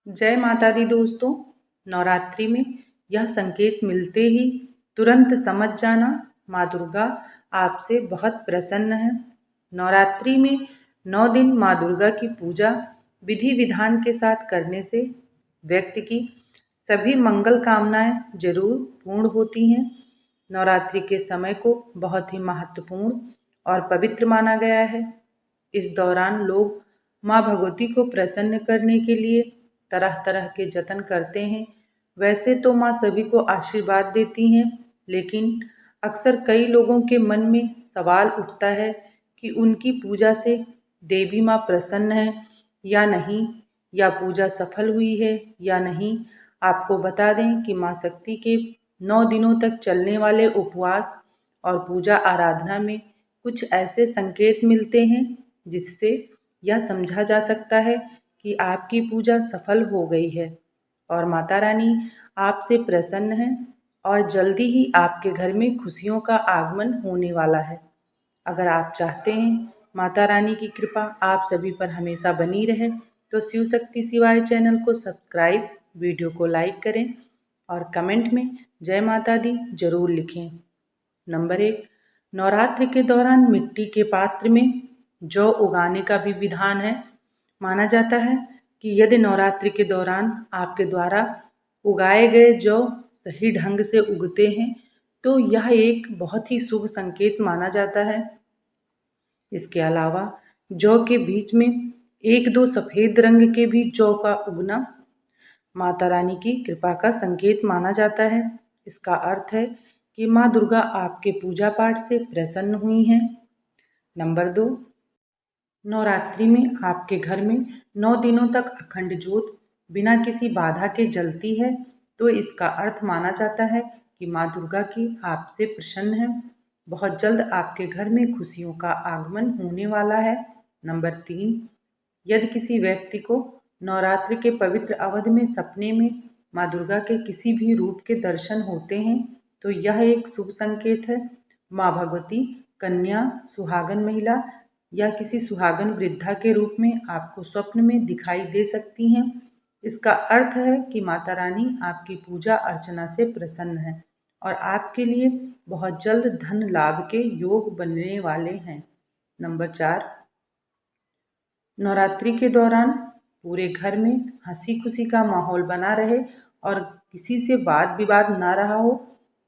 जय माता दी दोस्तों। नवरात्रि में यह संकेत मिलते ही तुरंत समझ जाना माँ दुर्गा आपसे बहुत प्रसन्न है। नवरात्रि में 9 दिन माँ दुर्गा की पूजा विधि विधान के साथ करने से व्यक्ति की सभी मंगल कामनाएं जरूर पूर्ण होती हैं। नवरात्रि के समय को बहुत ही महत्वपूर्ण और पवित्र माना गया है। इस दौरान लोग माँ भगवती को प्रसन्न करने के लिए तरह तरह के जतन करते हैं। वैसे तो माँ सभी को आशीर्वाद देती हैं, लेकिन अक्सर कई लोगों के मन में सवाल उठता है कि उनकी पूजा से देवी माँ प्रसन्न है या नहीं, या पूजा सफल हुई है या नहीं। आपको बता दें कि माँ शक्ति के 9 दिनों तक चलने वाले उपवास और पूजा आराधना में कुछ ऐसे संकेत मिलते हैं जिससे यह समझा जा सकता है कि आपकी पूजा सफल हो गई है और माता रानी आपसे प्रसन्न है और जल्दी ही आपके घर में खुशियों का आगमन होने वाला है। अगर आप चाहते हैं माता रानी की कृपा आप सभी पर हमेशा बनी रहे तो शिव शक्ति शिवाय चैनल को सब्सक्राइब, वीडियो को लाइक करें और कमेंट में जय माता दी जरूर लिखें। नंबर 1, नवरात्रि के दौरान मिट्टी के पात्र में जौ उगाने का भी विधान है। माना जाता है कि यदि नवरात्रि के दौरान आपके द्वारा उगाए गए जौ सही ढंग से उगते हैं तो यह एक बहुत ही शुभ संकेत माना जाता है। इसके अलावा जौ के बीच में एक दो सफेद रंग के भी जौ का उगना माता रानी की कृपा का संकेत माना जाता है। इसका अर्थ है कि माँ दुर्गा आपके पूजा पाठ से प्रसन्न हुई हैं। नंबर 2, नवरात्रि में आपके घर में 9 दिनों तक अखंड ज्योत बिना किसी बाधा के जलती है तो इसका अर्थ माना जाता है कि माँ दुर्गा की आपसे प्रसन्न है। बहुत जल्द आपके घर में खुशियों का आगमन होने वाला है। नंबर 3, यदि किसी व्यक्ति को नवरात्रि के पवित्र अवधि में सपने में माँ दुर्गा के किसी भी रूप के दर्शन होते हैं तो यह एक शुभ संकेत है। माँ भगवती कन्या, सुहागन महिला या किसी सुहागन वृद्धा के रूप में आपको स्वप्न में दिखाई दे सकती हैं। इसका अर्थ है कि माता रानी आपकी पूजा अर्चना से प्रसन्न है और आपके लिए बहुत जल्द धन लाभ के योग बनने वाले हैं। नंबर 4, नवरात्रि के दौरान पूरे घर में हंसी खुशी का माहौल बना रहे और किसी से वाद विवाद ना रहा हो,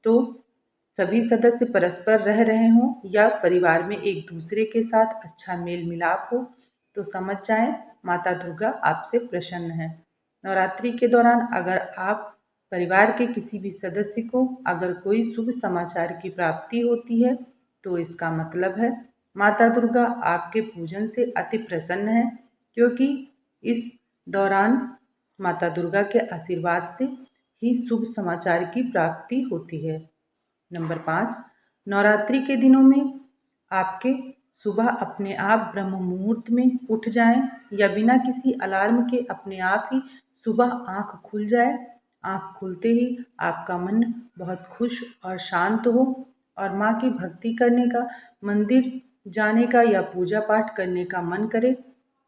तो सभी सदस्य परस्पर रह रहे हों या परिवार में एक दूसरे के साथ अच्छा मेल मिलाप हो तो समझ जाएं माता दुर्गा आपसे प्रसन्न है। नवरात्रि के दौरान अगर आप परिवार के किसी भी सदस्य को अगर कोई शुभ समाचार की प्राप्ति होती है तो इसका मतलब है माता दुर्गा आपके पूजन से अति प्रसन्न है, क्योंकि इस दौरान माता दुर्गा के आशीर्वाद से ही शुभ समाचार की प्राप्ति होती है। नंबर 5, नवरात्रि के दिनों में आपके सुबह अपने आप ब्रह्म मुहूर्त में उठ जाएं या बिना किसी अलार्म के अपने आप ही सुबह आंख खुल जाए। आंख खुलते ही आपका मन बहुत खुश और शांत हो और माँ की भक्ति करने का, मंदिर जाने का या पूजा पाठ करने का मन करे,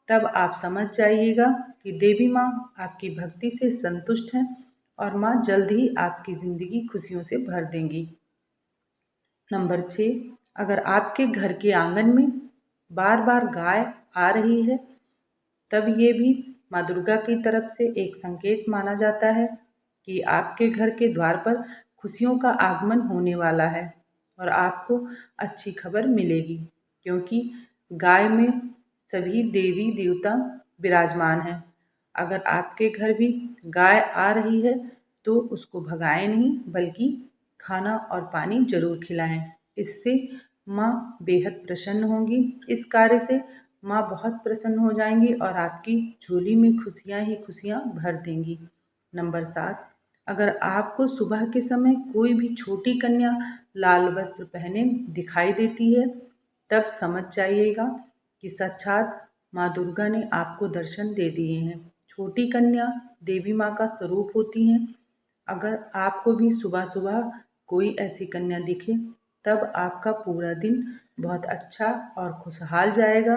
तब आप समझ जाइएगा कि देवी माँ आपकी भक्ति से संतुष्ट हैं और माँ जल्द ही आपकी ज़िंदगी खुशियों से भर देंगी। नंबर 6, अगर आपके घर के आंगन में बार बार गाय आ रही है तब ये भी माँ दुर्गा की तरफ से एक संकेत माना जाता है कि आपके घर के द्वार पर खुशियों का आगमन होने वाला है और आपको अच्छी खबर मिलेगी, क्योंकि गाय में सभी देवी देवता विराजमान हैं। अगर आपके घर भी गाय आ रही है तो उसको भगाएं नहीं, बल्कि खाना और पानी जरूर खिलाएं। इससे माँ बेहद प्रसन्न होंगी। इस कार्य से माँ बहुत प्रसन्न हो जाएंगी और आपकी झोली में खुशियाँ ही खुशियाँ भर देंगी। नंबर 7, अगर आपको सुबह के समय कोई भी छोटी कन्या लाल वस्त्र पहने दिखाई देती है तब समझ जाइएगा कि साक्षात माँ दुर्गा ने आपको दर्शन दे दिए हैं। छोटी कन्या देवी माँ का स्वरूप होती हैं। अगर आपको भी सुबह सुबह कोई ऐसी कन्या दिखे तब आपका पूरा दिन बहुत अच्छा और खुशहाल जाएगा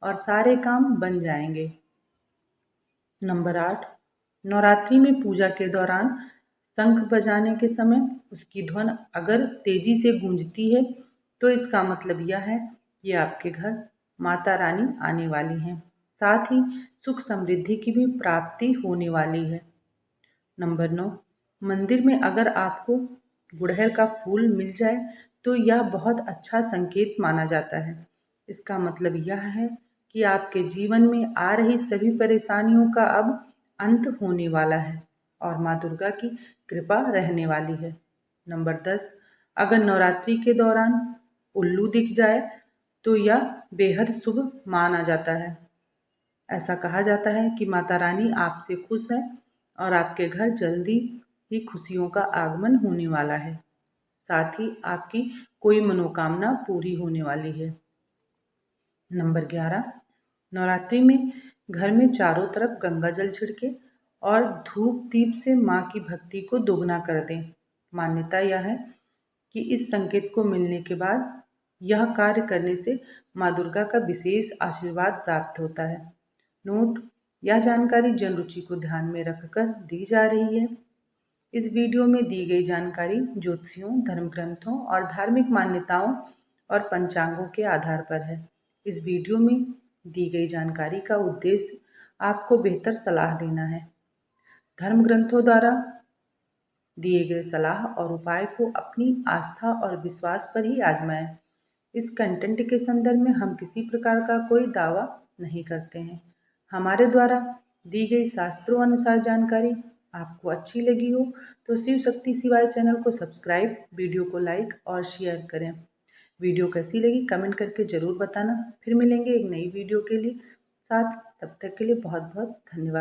और सारे काम बन जाएंगे। नंबर 8, नवरात्रि में पूजा के दौरान शंख बजाने के समय उसकी ध्वनि अगर तेजी से गूंजती है तो इसका मतलब यह है कि आपके घर माता रानी आने वाली हैं। साथ ही सुख समृद्धि की भी प्राप्ति होने वाली है। नंबर 9, मंदिर में अगर आपको गुड़हल का फूल मिल जाए तो यह बहुत अच्छा संकेत माना जाता है। इसका मतलब यह है कि आपके जीवन में आ रही सभी परेशानियों का अब अंत होने वाला है और माँ दुर्गा की कृपा रहने वाली है। नंबर 10, अगर नवरात्रि के दौरान उल्लू दिख जाए तो यह बेहद शुभ माना जाता है। ऐसा कहा जाता है कि माता रानी आपसे खुश है और आपके घर जल्दी ही खुशियों का आगमन होने वाला है। साथ ही आपकी कोई मनोकामना पूरी होने वाली है। नंबर 11, नवरात्रि में घर में चारों तरफ गंगा जल छिड़के और धूप दीप से माँ की भक्ति को दोगुना कर दें। मान्यता यह है कि इस संकेत को मिलने के बाद यह कार्य करने से माँ दुर्गा का विशेष आशीर्वाद प्राप्त होता है। नोट: यह जानकारी जन रुचि को ध्यान में रखकर दी जा रही है। इस वीडियो में दी गई जानकारी ज्योतिषियों, धर्म ग्रंथों और धार्मिक मान्यताओं और पंचांगों के आधार पर है। इस वीडियो में दी गई जानकारी का उद्देश्य आपको बेहतर सलाह देना है। धर्म ग्रंथों द्वारा दिए गए सलाह और उपाय को अपनी आस्था और विश्वास पर ही आजमाएं। इस कंटेंट के संदर्भ में हम किसी प्रकार का कोई दावा नहीं करते हैं। हमारे द्वारा दी गई शास्त्रों अनुसार जानकारी आपको अच्छी लगी हो तो शिव शक्ति शिवाय चैनल को सब्सक्राइब, वीडियो को लाइक और शेयर करें। वीडियो कैसी लगी कमेंट करके ज़रूर बताना। फिर मिलेंगे एक नई वीडियो के लिए साथ। तब तक के लिए बहुत बहुत धन्यवाद।